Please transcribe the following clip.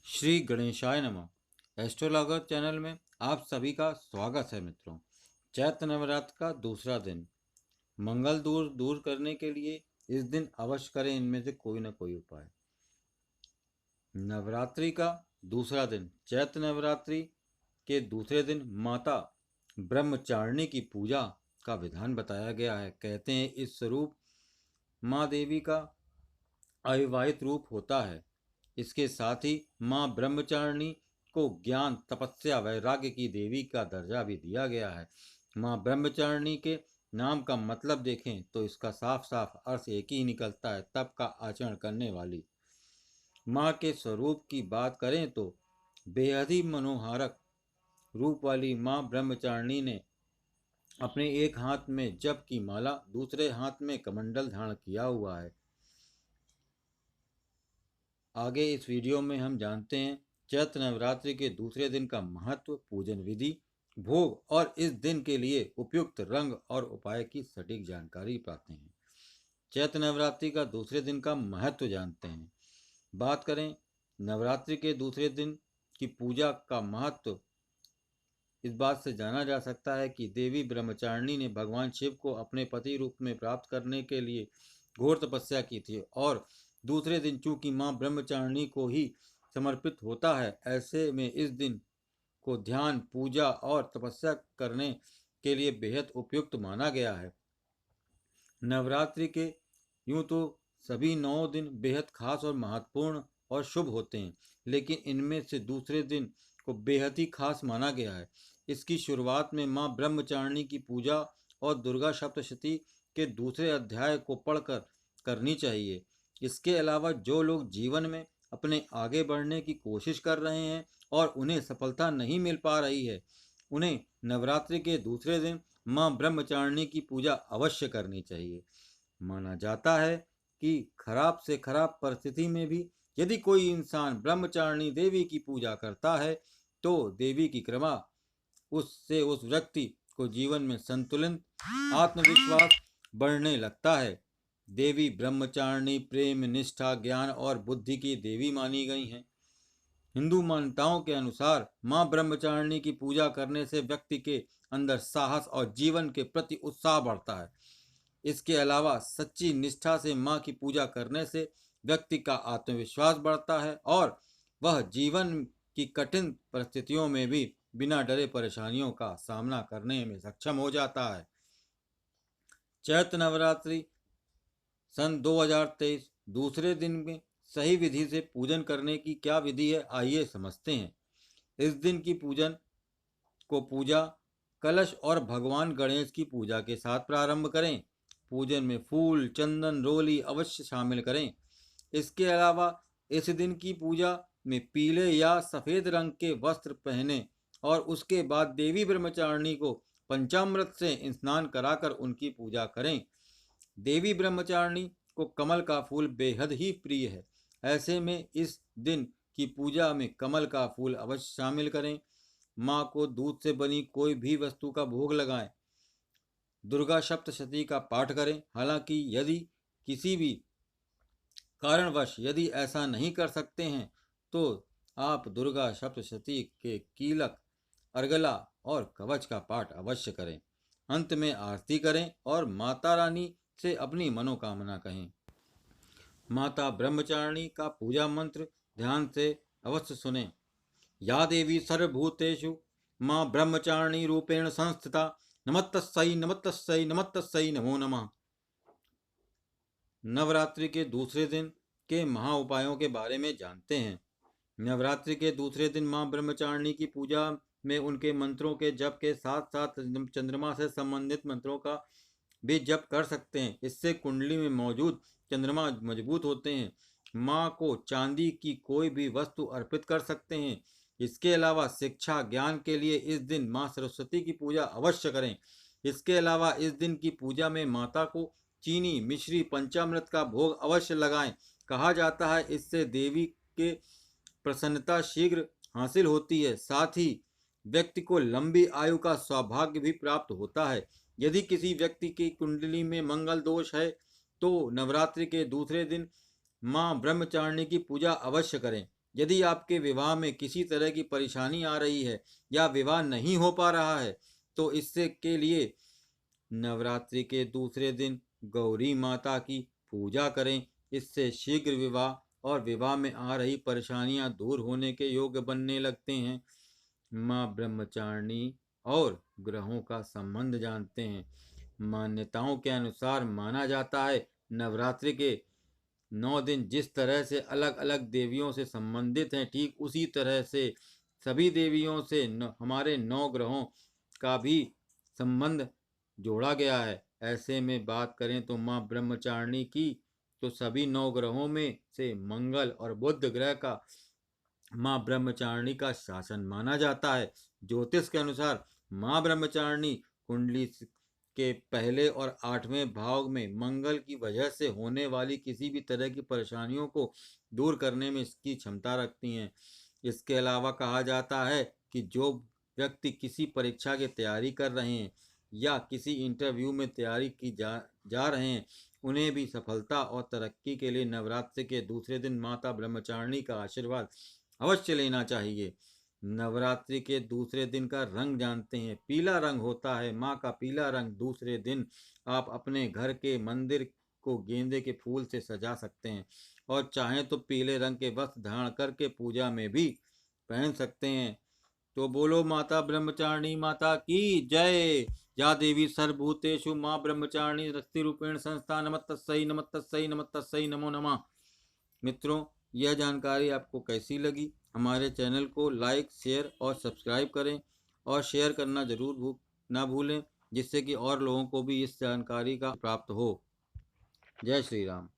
श्री गणेशाय नमः। एस्ट्रोलॉगर चैनल में आप सभी का स्वागत है मित्रों। चैत्र नवरात्र का दूसरा दिन, मंगल दूर दूर करने के लिए इस दिन अवश्य करें इनमें से कोई ना कोई उपाय। नवरात्रि का दूसरा दिन, चैत्र नवरात्रि के दूसरे दिन माता ब्रह्मचारिणी की पूजा का विधान बताया गया है। कहते हैं इस स्वरूप माँ देवी का अविवाहित रूप होता है। इसके साथ ही माँ ब्रह्मचारिणी को ज्ञान, तपस्या, वैराग्य की देवी का दर्जा भी दिया गया है। माँ ब्रह्मचारिणी के नाम का मतलब देखें तो इसका साफ साफ अर्थ एक ही निकलता है, तप का आचरण करने वाली। माँ के स्वरूप की बात करें तो बेहद ही मनोहारक रूप वाली माँ ब्रह्मचारिणी ने अपने एक हाथ में जप की माला, दूसरे हाथ में कमंडल धारण किया हुआ है। आगे इस वीडियो में हम जानते हैं चैत्र नवरात्रि के दूसरे दिन का महत्व, पूजन विधि, भोग और इस दिन के लिए उपयुक्त रंग और उपाय की सटीक जानकारी पाते हैं। चैत्र नवरात्रि का दूसरे दिन का महत्व जानते हैं। बात करें नवरात्रि के दूसरे दिन की पूजा का महत्व, इस बात से जाना जा सकता है कि देवी ब्रह्मचारिणी ने भगवान शिव को अपने पति रूप में प्राप्त करने के लिए घोर तपस्या की थी और दूसरे दिन चूंकि माँ ब्रह्मचारिणी को ही समर्पित होता है, ऐसे में इस दिन को ध्यान, पूजा और तपस्या करने के लिए बेहद उपयुक्त माना गया है। नवरात्रि के यूं तो सभी 9 दिन बेहद खास और महत्वपूर्ण और शुभ होते हैं, लेकिन इनमें से दूसरे दिन को बेहद ही खास माना गया है। इसकी शुरुआत में माँ ब्रह्मचारिणी की पूजा और दुर्गा सप्तशती के दूसरे अध्याय को पढ़कर करनी चाहिए। इसके अलावा जो लोग जीवन में अपने आगे बढ़ने की कोशिश कर रहे हैं और उन्हें सफलता नहीं मिल पा रही है, उन्हें नवरात्रि के दूसरे दिन माँ ब्रह्मचारिणी की पूजा अवश्य करनी चाहिए। माना जाता है कि खराब से खराब परिस्थिति में भी यदि कोई इंसान ब्रह्मचारिणी देवी की पूजा करता है तो देवी की कृपा उससे उस व्यक्ति को जीवन में संतुलन, आत्मविश्वास बढ़ने लगता है। देवी ब्रह्मचारिणी प्रेम, निष्ठा, ज्ञान और बुद्धि की देवी मानी गई हैं। हिंदू मान्यताओं के अनुसार माँ ब्रह्मचारिणी की पूजा करने से व्यक्ति के अंदर साहस और जीवन के प्रति उत्साह बढ़ता है। इसके अलावा सच्ची निष्ठा से माँ की पूजा करने से व्यक्ति का आत्मविश्वास बढ़ता है और वह जीवन की कठिन परिस्थितियों में भी बिना डरे परेशानियों का सामना करने में सक्षम हो जाता है। चैत्र नवरात्रि सन 2023 दूसरे दिन में सही विधि से पूजन करने की क्या विधि है, आइए समझते हैं। इस दिन की पूजा कलश और भगवान गणेश की पूजा के साथ प्रारंभ करें। पूजन में फूल, चंदन, रोली अवश्य शामिल करें। इसके अलावा इस दिन की पूजा में पीले या सफ़ेद रंग के वस्त्र पहने और उसके बाद देवी ब्रह्मचारिणी को पंचामृत से स्नान कराकर उनकी पूजा करें। देवी ब्रह्मचारिणी को कमल का फूल बेहद ही प्रिय है। ऐसे में इस दिन की पूजा में कमल का फूल अवश्य शामिल करें। माँ को दूध से बनी कोई भी वस्तु का भोग लगाएं। दुर्गा सप्तशती का पाठ करें। हालांकि यदि किसी भी कारणवश यदि ऐसा नहीं कर सकते हैं तो आप दुर्गा सप्तशती के कीलक, अर्गला और कवच का पाठ अवश्य करें। अंत में आरती करें और माता रानी से अपनी मनोकामना कहें। माता ब्रह्मचारिणी का पूजा मंत्र ध्यान से अवश्य सुने। या देवी सर्वभूतेषु माँ ब्रह्मचारिणी रूपेण संस्थिता, नमस्तस्यै नमस्तस्यै नमस्तस्यै नमो नमः। नवरात्रि के दूसरे दिन के महा उपायों के बारे में जानते हैं। नवरात्रि के दूसरे दिन माँ ब्रह्मचारिणी की पूजा में उनके मंत्रों के जप के साथ साथ चंद्रमा से संबंधित मंत्रों का भी जप कर सकते हैं। इससे कुंडली में मौजूद चंद्रमा मजबूत होते हैं। माँ को चांदी की कोई भी वस्तु अर्पित कर सकते हैं। इसके अलावा शिक्षा, ज्ञान के लिए इस दिन माँ सरस्वती की पूजा अवश्य करें। इसके अलावा इस दिन की पूजा में माता को चीनी, मिश्री, पंचामृत का भोग अवश्य लगाएं। कहा जाता है इससे देवी के प्रसन्नता शीघ्र हासिल होती है। साथ ही व्यक्ति को लंबी आयु का सौभाग्य भी प्राप्त होता है। यदि किसी व्यक्ति की कुंडली में मंगल दोष है तो नवरात्रि के दूसरे दिन माँ ब्रह्मचारिणी की पूजा अवश्य करें। यदि आपके विवाह में किसी तरह की परेशानी आ रही है या विवाह नहीं हो पा रहा है तो इससे के लिए नवरात्रि के दूसरे दिन गौरी माता की पूजा करें। इससे शीघ्र विवाह और विवाह में आ रही परेशानियां दूर होने के योग्य बनने लगते हैं। माँ ब्रह्मचारिणी और ग्रहों का संबंध जानते हैं। मान्यताओं के अनुसार माना जाता है नवरात्रि के 9 दिन जिस तरह से अलग अलग देवियों से संबंधित हैं, ठीक उसी तरह से सभी देवियों से हमारे 9 ग्रहों का भी संबंध जोड़ा गया है। ऐसे में बात करें तो माँ ब्रह्मचारिणी की तो सभी 9 ग्रहों में से मंगल और बुध ग्रह का माँ ब्रह्मचारिणी का शासन माना जाता है। ज्योतिष के अनुसार माँ ब्रह्मचारिणी कुंडली के पहले और 8वें भाव में मंगल की वजह से होने वाली किसी भी तरह की परेशानियों को दूर करने में इसकी क्षमता रखती हैं। इसके अलावा कहा जाता है कि जो व्यक्ति किसी परीक्षा की तैयारी कर रहे हैं या किसी इंटरव्यू में तैयारी की जा रहे हैं, उन्हें भी सफलता और तरक्की के लिए नवरात्रि के दूसरे दिन माता ब्रह्मचारिणी का आशीर्वाद अवश्य लेना चाहिए। नवरात्रि के दूसरे दिन का रंग जानते हैं, पीला रंग होता है माँ का पीला रंग। दूसरे दिन आप अपने घर के मंदिर को गेंदे के फूल से सजा सकते हैं और चाहें तो पीले रंग के वस्त्र धारण करके पूजा में भी पहन सकते हैं। तो बोलो माता ब्रह्मचारिणी माता की जय। या देवी सर्वभूतेषु माँ ब्रह्मचारिणी रस्ति रूपेण संस्था नमस्तस्यै नमस्तस्यै नमस्तस्यै नमो नमः। मित्रों, यह जानकारी आपको कैसी लगी? हमारे चैनल को लाइक शेयर और सब्सक्राइब करें और शेयर करना जरूर ना भूलें, जिससे कि और लोगों को भी इस जानकारी का प्राप्त हो। जय श्री राम।